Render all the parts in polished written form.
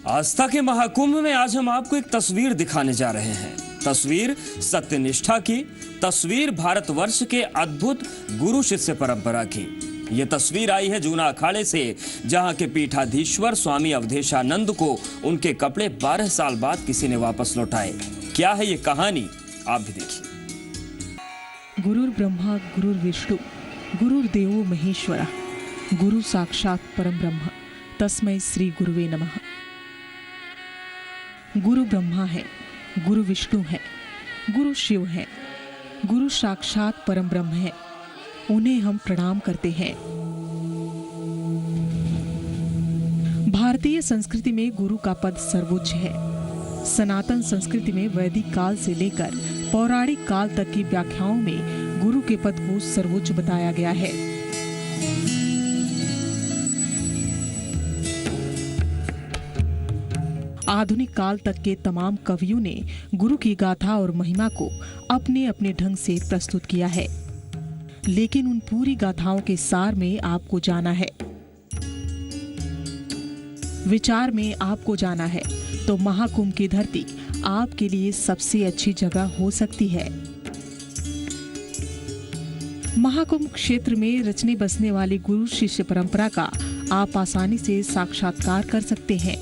आस्था के महाकुंभ में आज हम आपको एक तस्वीर दिखाने जा रहे हैं। तस्वीर सत्यनिष्ठा की, तस्वीर भारतवर्ष के अद्भुत गुरु शिष्य परंपरा की। ये तस्वीर आई है जूना अखाड़े से, जहां के पीठाधीश्वर स्वामी अवधेशानंद को उनके कपड़े 12 साल बाद किसी ने वापस लौटाए। क्या है ये कहानी, आप भी देखिए। गुरुर् ब्रह्मा गुरुर् विष्णु गुरुर्देवो महेश्वरा गुरु साक्षात परम ब्रह्म तस्मै श्री गुरुवे नमः। गुरु ब्रह्मा है, गुरु विष्णु है, गुरु शिव है, गुरु साक्षात परम ब्रह्म है, उन्हें हम प्रणाम करते हैं। भारतीय संस्कृति में गुरु का पद सर्वोच्च है। सनातन संस्कृति में वैदिक काल से लेकर पौराणिक काल तक की व्याख्याओं में गुरु के पद को सर्वोच्च बताया गया है। आधुनिक काल तक के तमाम कवियों ने गुरु की गाथा और महिमा को अपने अपने ढंग से प्रस्तुत किया है, लेकिन उन पूरी गाथाओं के सार में आपको जाना है, विचार में आपको जाना है, तो महाकुंभ की धरती आपके लिए सबसे अच्छी जगह हो सकती है। महाकुंभ क्षेत्र में रचने बसने वाली गुरु शिष्य परंपरा का आप आसानी से साक्षात्कार कर सकते हैं।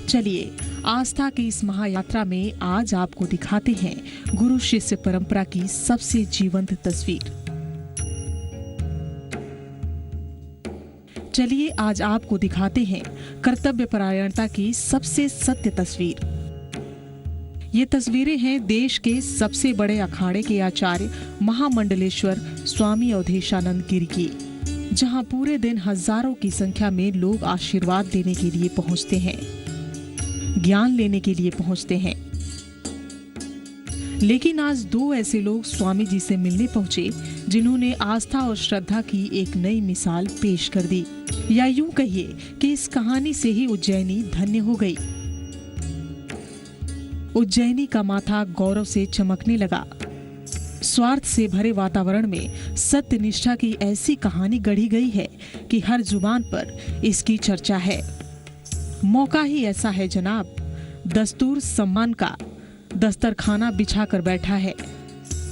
चलिए आस्था की इस महायात्रा में आज आपको दिखाते हैं गुरु शिष्य परंपरा की सबसे जीवंत तस्वीर। चलिए आज आपको दिखाते हैं कर्तव्य परायणता की सबसे सत्य तस्वीर। ये तस्वीरें हैं देश के सबसे बड़े अखाड़े के आचार्य महामंडलेश्वर स्वामी अवधेशानंद गिरी की, जहां पूरे दिन हजारों की संख्या में लोग आशीर्वाद देने के लिए पहुंचते हैं, ज्ञान लेने के लिए पहुंचते हैं। लेकिन आज दो ऐसे लोग स्वामी जी से मिलने पहुंचे जिन्होंने आस्था और श्रद्धा की एक नई मिसाल पेश कर दी, या यूं कहिए कि इस कहानी से ही उज्जैनी धन्य हो गई। उज्जैनी का माथा गौरव से चमकने लगा। स्वार्थ से भरे वातावरण में सत्यनिष्ठा की ऐसी कहानी गढ़ी गई है कि हर जुबान पर इसकी चर्चा है। मौका ही ऐसा है जनाब, दस्तूर सम्मान का दस्तरखाना बिछा कर बैठा है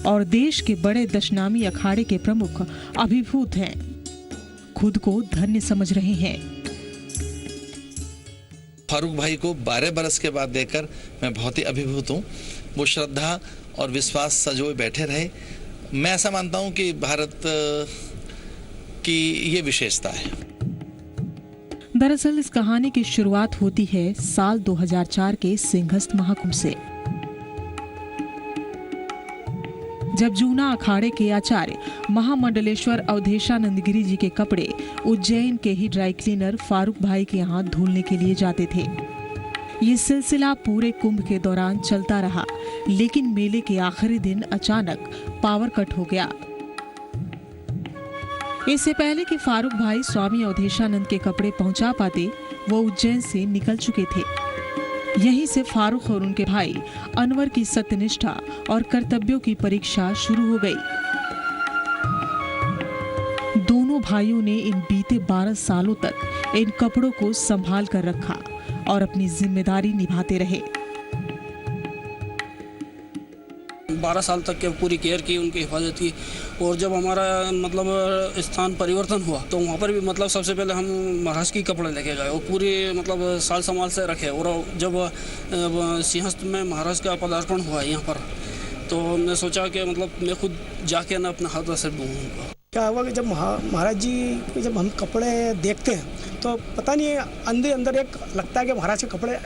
और देश के बड़े दशनामी अखाड़े के प्रमुख अभिभूत हैं, खुद को धन्य समझ रहे हैं। फारूक भाई को 12 बरस के बाद देखकर मैं बहुत ही अभिभूत हूँ। वो श्रद्धा और विश्वास सजोए बैठे रहे। मैं ऐसा मानता हूँ कि भारत की ये विशेषता है। दरअसल इस कहानी की शुरुआत होती है साल 2004 के सिंहस्थ महाकुंभ से, जब जूना अखाड़े के आचार्य महामंडलेश्वर अवधेशानंद गिरी जी के कपड़े उज्जैन के ही ड्राई क्लीनर फारूक भाई के यहाँ धुलने के लिए जाते थे। ये सिलसिला पूरे कुंभ के दौरान चलता रहा, लेकिन मेले के आखिरी दिन अचानक पावर कट हो गया। इससे पहले कि फारूक भाई स्वामी अवधेशानंद के कपड़े पहुंचा पाते, वो उज्जैन से निकल चुके थे। यहीं से फारूक और उनके भाई अनवर की सत्यनिष्ठा और कर्तव्यों की परीक्षा शुरू हो गई। दोनों भाइयों ने इन बीते 12 सालों तक इन कपड़ों को संभाल कर रखा और अपनी जिम्मेदारी निभाते रहे। 12 साल तक के पूरी केयर की, उनकी हिफाजत की। और जब हमारा स्थान परिवर्तन हुआ तो वहाँ पर भी सबसे पहले हम महाराज की कपड़े लेके गए और पूरे साल संभाल से रखे। और जब सिंहस्थ में महाराज का पदार्पण हुआ यहाँ पर, तो हमने सोचा कि मैं खुद जाके ना अपना हाथ से दूँगा। क्या हुआ कि जब महाराज जी के जब हम कपड़े देखते हैं तो पता नहीं अंदर एक लगता है कि महाराज के कपड़े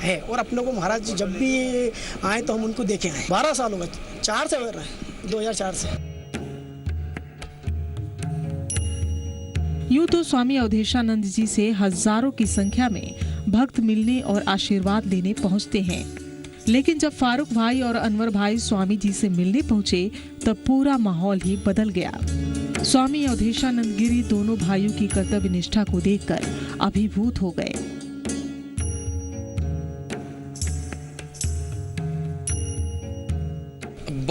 है, और अपने को महाराज जी जब भी आए तो हम उनको देखे हैं। 12 साल हो गए, 4 से हो रहा है, 2004 से। यूं तो स्वामी अवधेशानंद जी से हजारों की संख्या में भक्त मिलने और आशीर्वाद लेने पहुंचते हैं, लेकिन जब फारूक भाई और अनवर भाई स्वामी जी से मिलने पहुंचे तब पूरा माहौल ही बदल गया। स्वामी अवधेशानंद गिरी दोनों भाइयों की कर्तव्य निष्ठा को देखकर अभिभूत हो गए।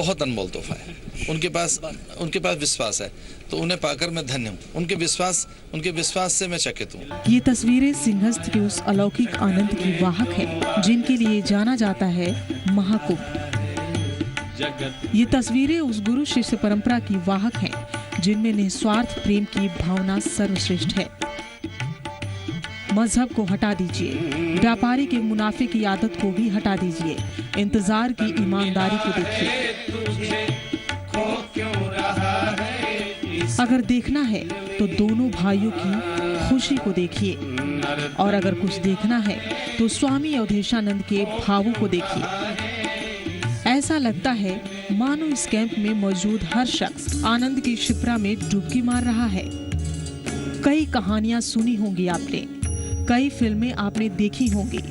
बहुत अनमोल तोहफा है। उनके पास विश्वास है, तो उन्हें पाकर मैं धन्य हूँ। उनके विश्वास से मैं चकित हूँ। ये तस्वीरें सिंहस्थ के उस अलौकिक आनंद की वाहक है जिनके लिए जाना जाता है महाकुंभ। ये तस्वीरें उस गुरु शिष्य परंपरा की वाहक हैं जिनमें निस्वार्थ प्रेम की भावना सर्वश्रेष्ठ है। मजहब को हटा दीजिए, व्यापारी के मुनाफे की आदत को भी हटा दीजिए, इंतजार की ईमानदारी को देखिए। अगर देखना है तो दोनों भाइयों की खुशी को देखिए, और अगर कुछ देखना है तो स्वामी अवधेशानंद के भावों को देखिए। ऐसा लगता है मानो इस कैंप में मौजूद हर शख्स आनंद की शिप्रा में डुबकी मार रहा है। कई कहानियां सुनी होंगी आपने, कई फिल्में आपने देखी होंगी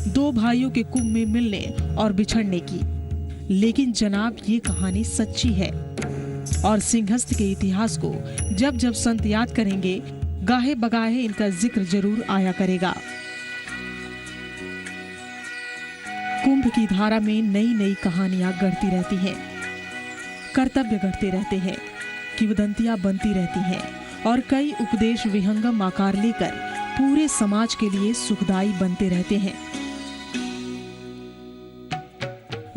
दो भाइयों के कुंभ में मिलने और बिछड़ने की, लेकिन जनाब ये कहानी सच्ची है। और सिंहस्थ के इतिहास को जब जब संत याद करेंगे, गाहे बगाहे इनका जिक्र जरूर आया करेगा। कुंभ की धारा में नई नई कहानियां गढ़ती रहती हैं, कर्तव्य गढ़ते रहते हैं, किंवदंतियां बनती रहती हैं और कई उपदेश विहंगम आकार लेकर पूरे समाज के लिए सुखदायी बनते रहते हैं।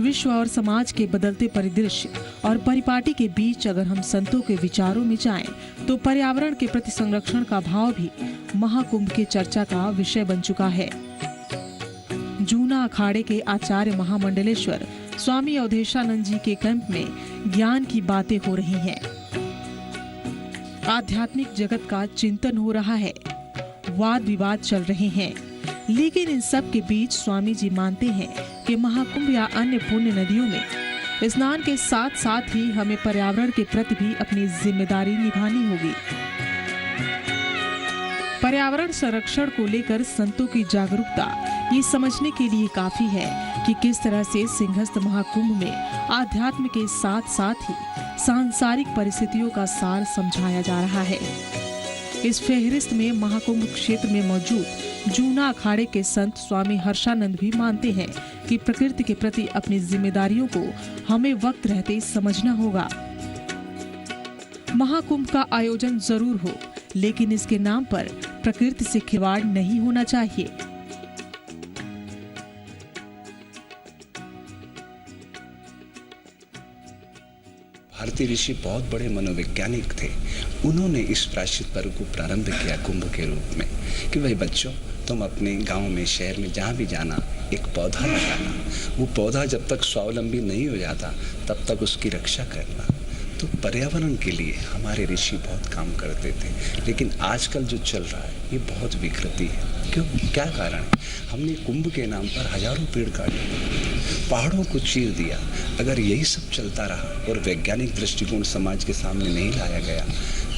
विश्व और समाज के बदलते परिदृश्य और परिपाटी के बीच अगर हम संतों के विचारों में जाएं, तो पर्यावरण के प्रति संरक्षण का भाव भी महाकुंभ के चर्चा का विषय बन चुका है। जूना अखाड़े के आचार्य महामंडलेश्वर स्वामी अवधेशानंद जी के कैंप में ज्ञान की बातें हो रही हैं। आध्यात्मिक जगत का चिंतन हो रहा है, वाद विवाद चल रहे हैं, लेकिन इन सब के बीच स्वामी जी मानते हैं कि महाकुंभ या अन्य पुण्य नदियों में स्नान के साथ साथ ही हमें पर्यावरण के प्रति भी अपनी जिम्मेदारी निभानी होगी। पर्यावरण संरक्षण को लेकर संतों की जागरूकता ये समझने के लिए काफी है कि किस तरह से सिंहस्थ महाकुंभ में आध्यात्म के साथ साथ ही सांसारिक परिस्थितियों का सार समझाया जा रहा है। इस फेहरिस्त में महाकुंभ क्षेत्र में मौजूद जूना अखाड़े के संत स्वामी हर्षानंद भी मानते हैं कि प्रकृति के प्रति अपनी जिम्मेदारियों को हमें वक्त रहते समझना होगा। महाकुंभ का आयोजन जरूर हो, लेकिन इसके नाम पर प्रकृति से खिलवाड़ नहीं होना चाहिए। भारतीय ऋषि बहुत बड़े मनोवैज्ञानिक थे। उन्होंने इस प्रायश्चित पर्व को प्रारंभ किया कुंभ के रूप में कि भाई बच्चों, तुम अपने गांव में शहर में जहाँ भी जाना एक पौधा लगाना। वो पौधा जब तक स्वावलंबी नहीं हो जाता तब तक उसकी रक्षा करना। तो पर्यावरण के लिए हमारे ऋषि बहुत काम करते थे, लेकिन आजकल जो चल रहा है ये बहुत विकृति है। क्यों? क्या कारण है? हमने कुंभ के नाम पर हजारों पेड़ काटे, पहाड़ों को चीर दिया। अगर यही सब चलता रहा और वैज्ञानिक दृष्टिकोण समाज के सामने नहीं लाया गया,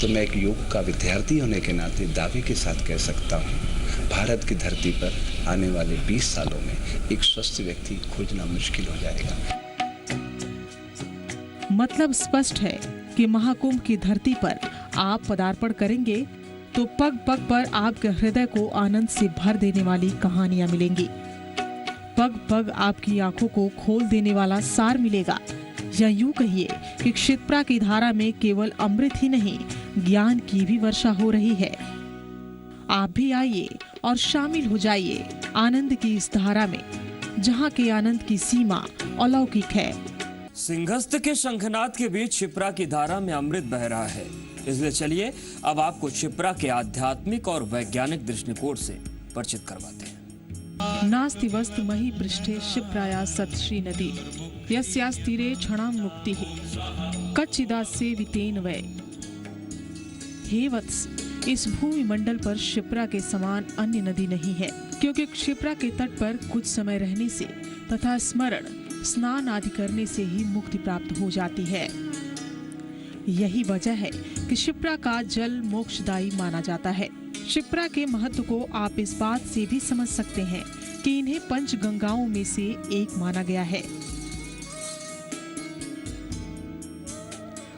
तो मैं एक योग का विद्यार्थी होने के नाते दावे के साथ कह सकता हूँ, भारत की धरती पर आने वाले 20 सालों में एक स्वस्थ व्यक्ति खोजना मुश्किल हो जाएगा। मतलब स्पष्ट है कि महाकुंभ की धरती पर आप पदार्पण करेंगे तो पग पग पर आपके हृदय को आनंद से भर देने वाली कहानियां मिलेंगी। पग पग आपकी आंखों को खोल देने वाला सार मिलेगा। या यूं कहिए कि क्षिप्रा की धारा में केवल अमृत ही नहीं, ज्ञान की भी वर्षा हो रही है। आप भी आइए और शामिल हो जाइए आनंद की इस धारा में, जहाँ के आनंद की सीमा अलौकिक है। सिंहस्थ के शंखनाद के बीच क्षिप्रा की धारा में अमृत बह रहा है। इसलिए चलिए अब आपको क्षिप्रा के आध्यात्मिक और वैज्ञानिक दृष्टिकोण से परिचित करवाते हैं। नास्ति वस्तु मही पृष्ठे क्षिप्राया सतश्री नदी यस्यास्तीरे क्षणां मुक्तिः कच्चिदास्य वितेन वै। हे वत्स, इस भूमि मंडल पर क्षिप्रा के समान अन्य नदी नहीं है, क्योंकि क्षिप्रा के तट पर कुछ समय रहने से तथा स्मरण स्नान आदि करने से ही मुक्ति प्राप्त हो जाती है। यही वजह है कि क्षिप्रा का जल मोक्षदायी माना जाता है। क्षिप्रा के महत्व को आप इस बात से भी समझ सकते हैं कि इन्हें पंच गंगाओं में से एक माना गया है।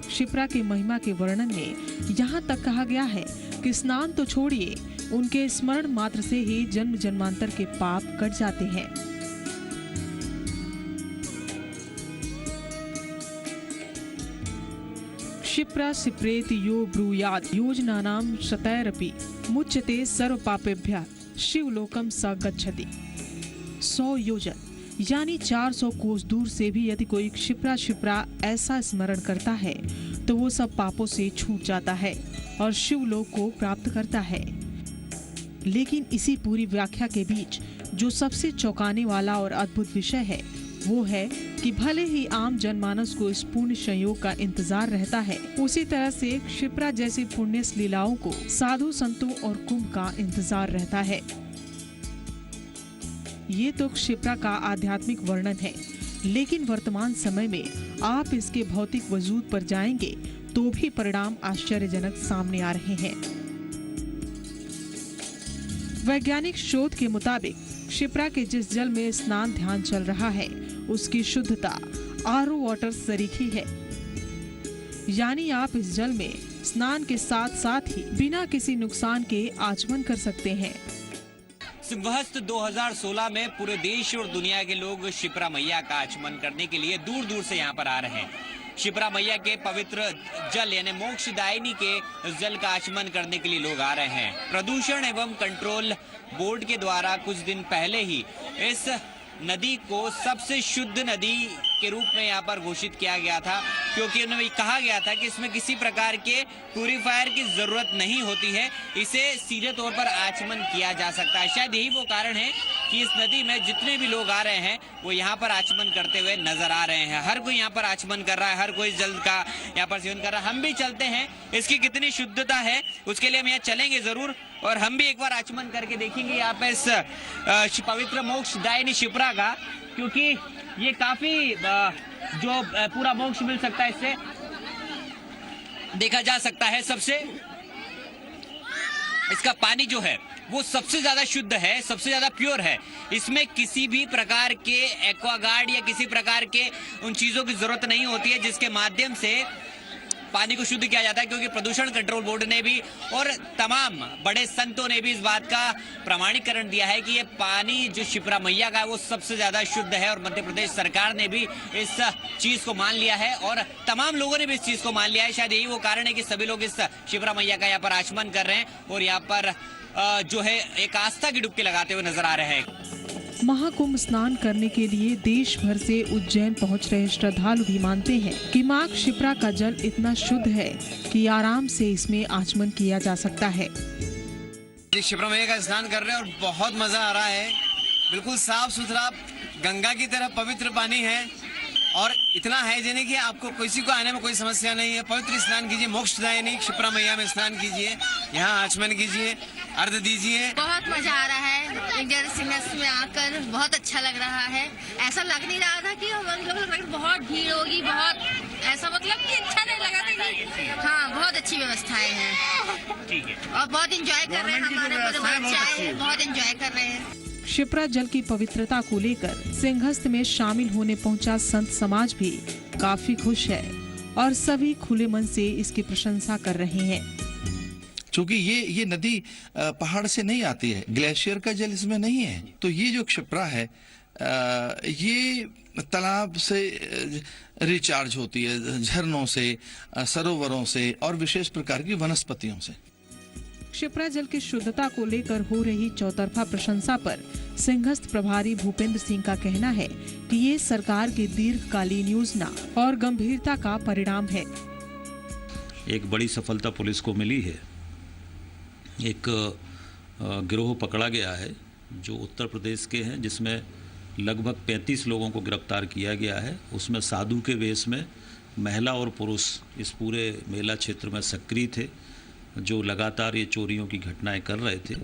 क्षिप्रा के महिमा के वर्णन में यहाँ तक कहा गया है कि स्नान तो छोड़िए, उनके स्मरण मात्र से ही जन्म जन्मांतर के पाप कट जाते हैं। क्षिप्रा सिप्रेति यो ब्रूयात् योजनानां शतैरपि मुच्यते सर्वपापेभ्यः शिवलोकम स गच्छति। 100 योजन यानी 400 कोस दूर से भी यदि कोई क्षिप्रा ऐसा स्मरण करता है तो वो सब पापों से छूट जाता है और शिवलोक को प्राप्त करता है। लेकिन इसी पूरी व्याख्या के बीच जो सबसे चौंकाने वाला और अद्भुत विषय है वो है कि भले ही आम जनमानस को इस पुण्य संयोग का इंतजार रहता है, उसी तरह से क्षिप्रा जैसी पुण्य लीलाओं को साधु संतों और कुंभ का इंतजार रहता है। ये तो क्षिप्रा का आध्यात्मिक वर्णन है, लेकिन वर्तमान समय में आप इसके भौतिक वजूद पर जाएंगे तो भी परिणाम आश्चर्यजनक सामने आ रहे हैं। वैज्ञानिक शोध के मुताबिक क्षिप्रा के जिस जल में स्नान ध्यान चल रहा है उसकी शुद्धता आरओ वाटर सरीखी है, यानी आप इस जल में स्नान के साथ साथ ही बिना किसी नुकसान के आचमन कर सकते हैं। सिंहस्थ 2016 में पूरे देश और दुनिया के लोग क्षिप्रा मैया का आचमन करने के लिए दूर दूर से यहाँ पर आ रहे हैं। क्षिप्रा मैया के पवित्र जल यानी मोक्षदायिनी के जल का आचमन करने के लिए लोग आ रहे हैं। प्रदूषण एवं कंट्रोल बोर्ड के द्वारा कुछ दिन पहले ही इस नदी को सबसे शुद्ध नदी के रूप में यहाँ पर घोषित किया गया था, क्योंकि उन्हें कहा गया था कि इसमें किसी प्रकार के प्यूरिफायर की जरूरत नहीं होती है, इसे सीधे तौर पर आचमन किया जा सकता है। शायद यही वो कारण है कि इस नदी में जितने भी लोग आ रहे हैं वो यहाँ पर आचमन करते हुए नजर आ रहे हैं। हर कोई यहाँ पर आचमन कर रहा है, हर कोई जल का यहाँ पर सेवन कर रहा है। हम भी चलते हैं, इसकी कितनी शुद्धता है उसके लिए हम यहाँ चलेंगे जरूर और हम भी एक बार आचमन करके देखेंगे यहाँ पे इस पवित्र मोक्षदायिनी क्षिप्रा का, क्योंकि ये काफी जो पूरा मोक्ष मिल सकता है इससे देखा जा सकता है। सबसे इसका पानी जो है वो सबसे ज्यादा शुद्ध है, सबसे ज्यादा प्योर है। इसमें किसी भी प्रकार के एक्वागार्ड या किसी प्रकार के उन चीजों की जरूरत नहीं होती है जिसके माध्यम से पानी को शुद्ध किया जाता है, क्योंकि प्रदूषण कंट्रोल बोर्ड ने भी और तमाम बड़े संतों ने भी इस बात का प्रमाणीकरण दिया है कि ये पानी जो क्षिप्रा मैया का है वो सबसे ज्यादा शुद्ध है। और मध्य प्रदेश सरकार ने भी इस चीज को मान लिया है और तमाम लोगों ने भी इस चीज को मान लिया है। शायद यही वो कारण है कि सभी लोग इस क्षिप्रा मैया का यहाँ पर आचमन कर रहे हैं और यहाँ पर जो है एक आस्था की डुबकी लगाते हुए नजर आ रहे हैं। महाकुंभ स्नान करने के लिए देश भर से उज्जैन पहुंच रहे श्रद्धालु भी मानते हैं कि मां क्षिप्रा का जल इतना शुद्ध है कि आराम से इसमें आचमन किया जा सकता है। क्षिप्रा मैया का स्नान कर रहे हैं और बहुत मजा आ रहा है। बिल्कुल साफ सुथरा गंगा की तरह पवित्र पानी है और इतना हाइजेनिक कि आपको किसी को आने में कोई समस्या नहीं है। पवित्र स्नान कीजिए, मोक्षदायिनी क्षिप्रा मैया में स्नान कीजिए, यहाँ आचमन कीजिए, अर्घ दीजिए। बहुत मजा आ रहा है। एक जगह सिंहस्थ में आकर बहुत अच्छा लग रहा है। ऐसा लग नहीं रहा था कि हम लोग बहुत भीड़ होगी, बहुत ऐसा मतलब कि अच्छा नहीं लगा था कि हाँ बहुत अच्छी व्यवस्थाएं हैं। ठीक है। और बहुत इंजॉय कर रहे हैं, हमारे पूरे बच्चे आए हैं, बहुत इंजॉय कर रहे हैं। क्षिप्रा जल की पवित्रता को लेकर सिंहस्थ में शामिल होने पहुंचा संत समाज भी काफी खुश है और सभी खुले मन से इसकी प्रशंसा कर रहे हैं। चूंकि ये नदी पहाड़ से नहीं आती है, ग्लेशियर का जल इसमें नहीं है, तो ये जो क्षिप्रा है ये तालाब से रिचार्ज होती है, झरनों से, सरोवरों से और विशेष प्रकार की वनस्पतियों से। क्षिप्रा जल की शुद्धता को लेकर हो रही चौतरफा प्रशंसा पर सिंहस्थ प्रभारी भूपेंद्र सिंह का कहना है कि ये सरकार की दीर्घकालीन योजना और गंभीरता का परिणाम है। एक बड़ी सफलता पुलिस को मिली है। एक गिरोह पकड़ा गया है जो उत्तर प्रदेश के हैं, जिसमें लगभग 35 लोगों को गिरफ्तार किया गया है। उसमें साधु के वेश में महिला और पुरुष इस पूरे मेला क्षेत्र में सक्रिय थे, जो लगातार ये चोरियों की घटनाएं कर रहे थे।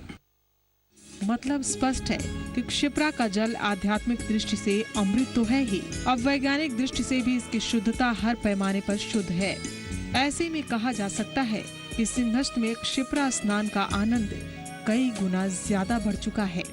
मतलब स्पष्ट है कि क्षिप्रा का जल आध्यात्मिक दृष्टि से अमृत तो है ही, अब वैज्ञानिक दृष्टि से भी इसकी शुद्धता हर पैमाने पर शुद्ध है। ऐसे में कहा जा सकता है कि सिंहस्थ में क्षिप्रा स्नान का आनंद कई गुना ज्यादा बढ़ चुका है।